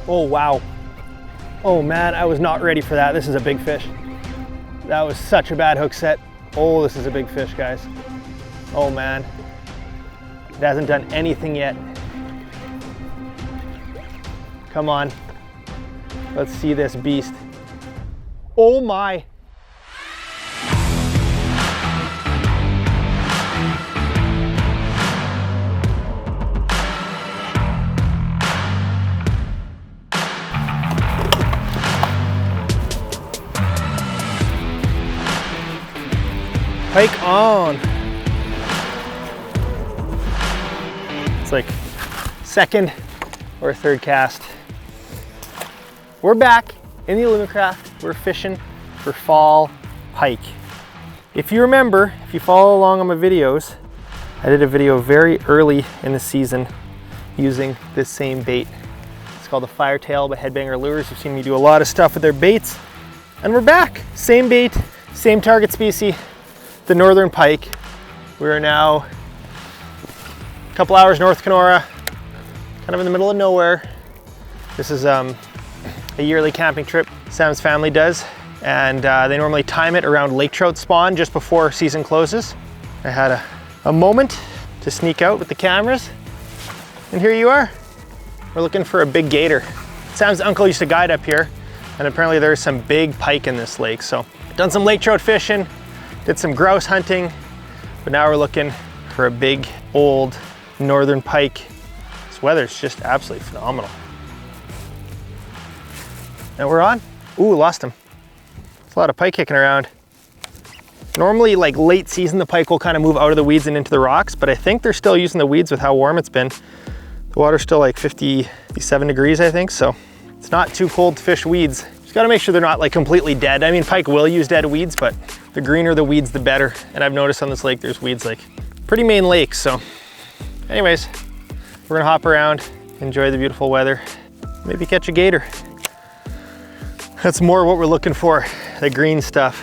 Oh, wow. Oh man, I was not ready for that. This is a big fish. That was such a bad hook set. Oh, this is a big fish, guys. Oh man. It hasn't done anything yet. Come on. Let's see this beast. Oh my. Pike on. It's like second or third cast. We're back in the Alumacraft. We're fishing for fall pike. If you remember, if you follow along on my videos, I did a video very early in the season using this same bait. It's called the Firetail by Headbanger Lures. You've seen me do a lot of stuff with their baits, and we're back. Same bait, same target species, the Northern Pike. We are now a couple hours north Kenora, kind of in the middle of nowhere. This is a yearly camping trip Sam's family does, and they normally time it around lake trout spawn just before season closes. I had a moment to sneak out with the cameras, and here you are. We're looking for a big gator. Sam's uncle used to guide up here, and apparently there's some big pike in this lake. So done some lake trout fishing, did some grouse hunting, but now we're looking for a big old Northern Pike. This weather's just absolutely phenomenal. And we're on. Ooh, lost him. There's a lot of pike kicking around. Normally, like late season, the pike will kind of move out of the weeds and into the rocks, but I think they're still using the weeds with how warm it's been. The water's still like 57 degrees, I think, so it's not too cold to fish weeds. Just gotta make sure they're not like completely dead. I mean, pike will use dead weeds, but the greener the weeds, the better. And I've noticed on this lake, there's weeds like pretty main lake. So anyways, we're gonna hop around, enjoy the beautiful weather, maybe catch a gator. That's more what we're looking for, the green stuff.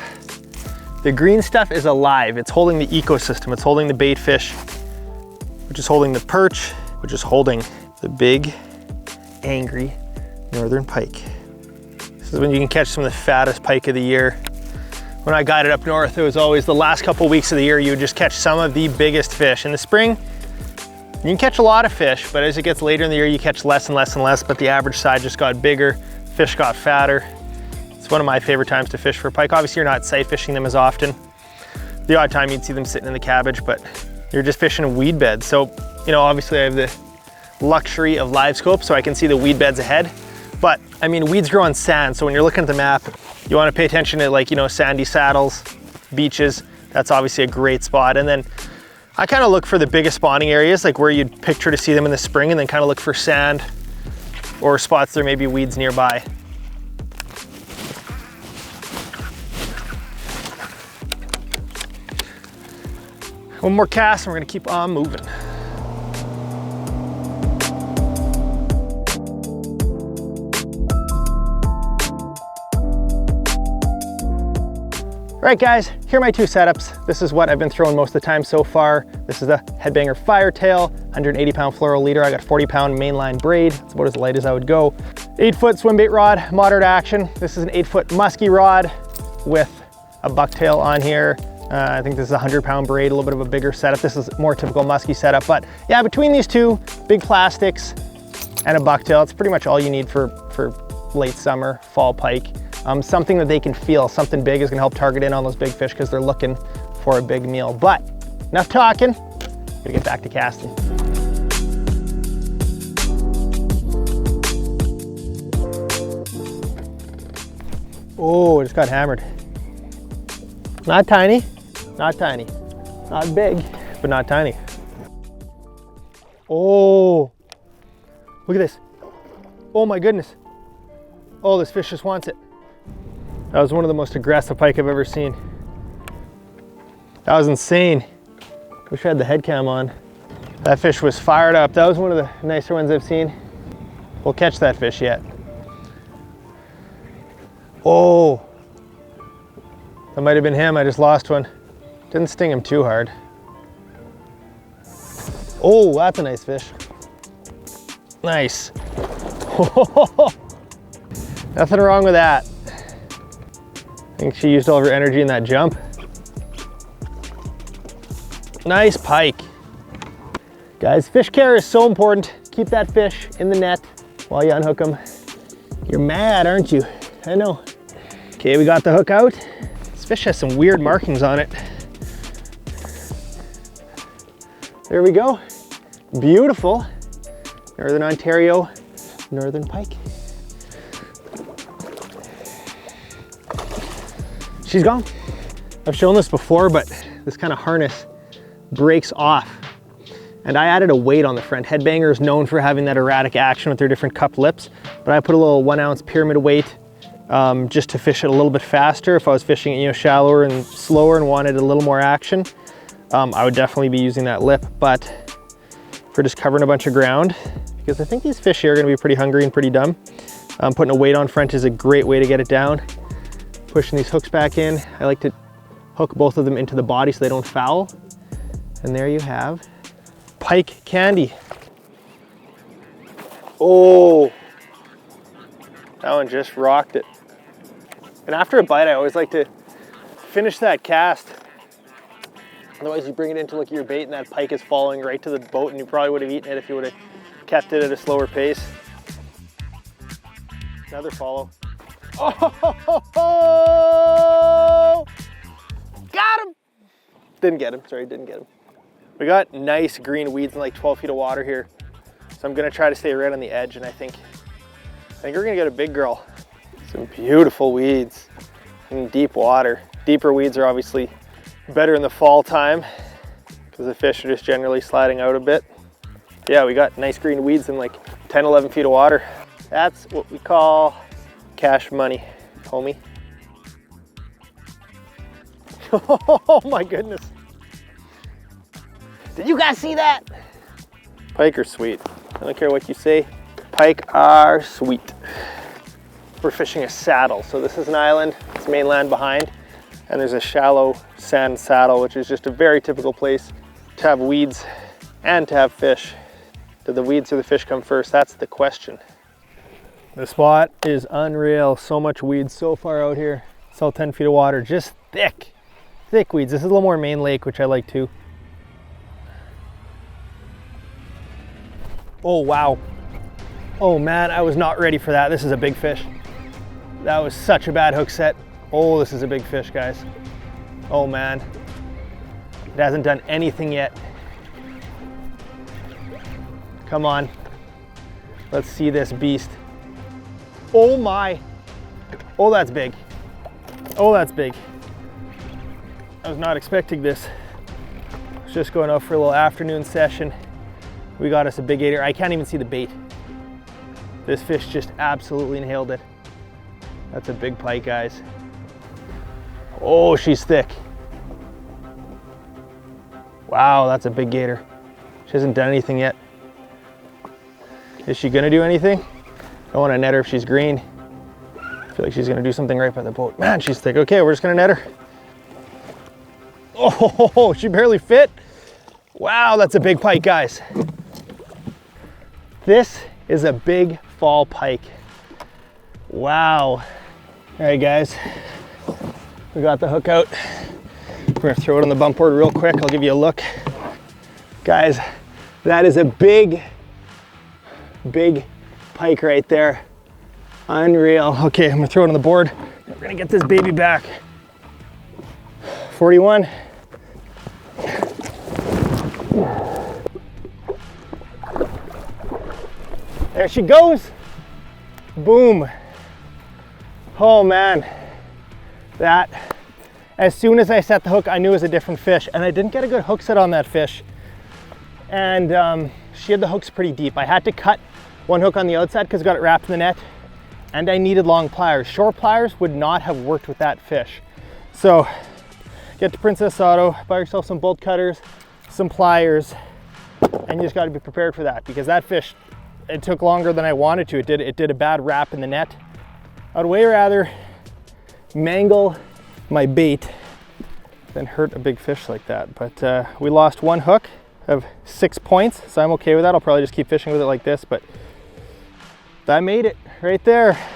The green stuff is alive. It's holding the ecosystem. It's holding the bait fish, which is holding the perch, which is holding the big, angry Northern Pike. This is when you can catch some of the fattest pike of the year. When I guided up north, it was always the last couple weeks of the year, you would just catch some of the biggest fish. In the spring, you can catch a lot of fish, but as it gets later in the year, you catch less and less and less, but the average size just got bigger, fish got fatter. It's one of my favorite times to fish for pike. Obviously, you're not sight fishing them as often. The odd time you'd see them sitting in the cabbage, but you're just fishing a weed bed. So, you know, obviously I have the luxury of live scope, so I can see the weed beds ahead. But I mean, weeds grow on sand. So when you're looking at the map, you want to pay attention to, like, you know, sandy saddles, beaches. That's obviously a great spot. And then I kind of look for the biggest spawning areas, like where you'd picture to see them in the spring, and then kind of look for sand or spots there may be weeds nearby. One more cast and we're gonna keep on moving. All right guys, here are my two setups. This is what I've been throwing most of the time so far. This is the Headbanger Firetail, 180 pound fluoro leader. I got 40 pound mainline braid. It's about as light as I would go. 8-foot swim bait rod, moderate action. This is an 8-foot musky rod with a bucktail on here. I think this is a 100 pound braid, a little bit of a bigger setup. This is more typical musky setup, but yeah, between these two, big plastics and a bucktail, it's pretty much all you need for late summer, fall pike. Something that they can feel, something big is gonna help target in on those big fish because they're looking for a big meal. But enough talking, gotta get back to casting. Oh, it just got hammered. Not tiny, not tiny. Not big, but not tiny. Oh, look at this. Oh my goodness. Oh, this fish just wants it. That was one of the most aggressive pike I've ever seen. That was insane. Wish I had the head cam on. That fish was fired up. That was one of the nicer ones I've seen. We'll catch that fish yet. Oh, that might have been him. I just lost one. Didn't sting him too hard. Oh, that's a nice fish. Nice. Nothing wrong with that. I think she used all of her energy in that jump. Nice pike. Guys, fish care is so important. Keep that fish in the net while you unhook them. You're mad, aren't you? I know. Okay, we got the hook out. This fish has some weird markings on it. There we go. Beautiful. Northern Ontario, Northern Pike. She's gone. I've shown this before, but this kind of harness breaks off. And I added a weight on the front. Headbanger is known for having that erratic action with their different cup lips, but I put a little 1 ounce pyramid weight just to fish it a little bit faster. If I was fishing it, shallower and slower and wanted a little more action, I would definitely be using that lip. But for just covering a bunch of ground, because I think these fish here are gonna be pretty hungry and pretty dumb, putting a weight on front is a great way to get it down. Pushing these hooks back in. I like to hook both of them into the body so they don't foul. And there you have pike candy. Oh, that one just rocked it. And after a bite, I always like to finish that cast. Otherwise you bring it in to look at your bait and that pike is falling right to the boat, and you probably would have eaten it if you would have kept it at a slower pace. Another follow. Oh, got him. Didn't get him, sorry, didn't get him. We got nice green weeds in like 12 feet of water here. So I'm gonna try to stay right on the edge, and I think we're gonna get a big girl. Some beautiful weeds in deep water. Deeper weeds are obviously better in the fall time because the fish are just generally sliding out a bit. Yeah, we got nice green weeds in like 10, 11 feet of water. That's what we call cash money, homie. Oh my goodness. Did you guys see that? Pike are sweet. I don't care what you say. Pike are sweet. We're fishing a saddle. So this is an island, it's mainland behind, and there's a shallow sand saddle, which is just a very typical place to have weeds and to have fish. Do the weeds or the fish come first? That's the question. The spot is unreal. So much weeds so far out here. It's all 10 feet of water, just thick weeds. This is a little more main lake, which I like too. Oh, wow. Oh man, I was not ready for that. This is a big fish. That was such a bad hook set. Oh, this is a big fish, guys. Oh man. It hasn't done anything yet. Come on. Let's see this beast. Oh my. Oh, that's big. Oh, that's big. I was not expecting this. I was just going out for a little afternoon session. We got us a big gator. I can't even see the bait. This fish just absolutely inhaled it. That's a big pike, guys. Oh, she's thick. Wow, that's a big gator. She hasn't done anything yet. Is she gonna do anything? I don't wanna net her if she's green. I feel like she's gonna do something right by the boat. Man, she's thick. Okay, we're just gonna net her. Oh, she barely fit. Wow, that's a big pike, guys. This is a big fall pike. Wow. All right, guys, we got the hook out. We're gonna throw it on the bump board real quick. I'll give you a look. Guys, that is a big pike right there. Unreal. Okay, I'm gonna throw it on the board. We're gonna get this baby back. 41. There she goes. Boom. Oh man, that, as soon as I set the hook, I knew it was a different fish, and I didn't get a good hook set on that fish. And she had the hooks pretty deep. I had to cut one hook on the outside because I got it wrapped in the net, and I needed long pliers. Short pliers would not have worked with that fish. So get to Princess Auto, buy yourself some bolt cutters, some pliers, and you just got to be prepared for that, because that fish, it took longer than I wanted to. It did a bad wrap in the net. I'd way rather mangle my bait than hurt a big fish like that. But we lost one hook of 6 points, so I'm okay with that. I'll probably just keep fishing with it like this, but That made it right there.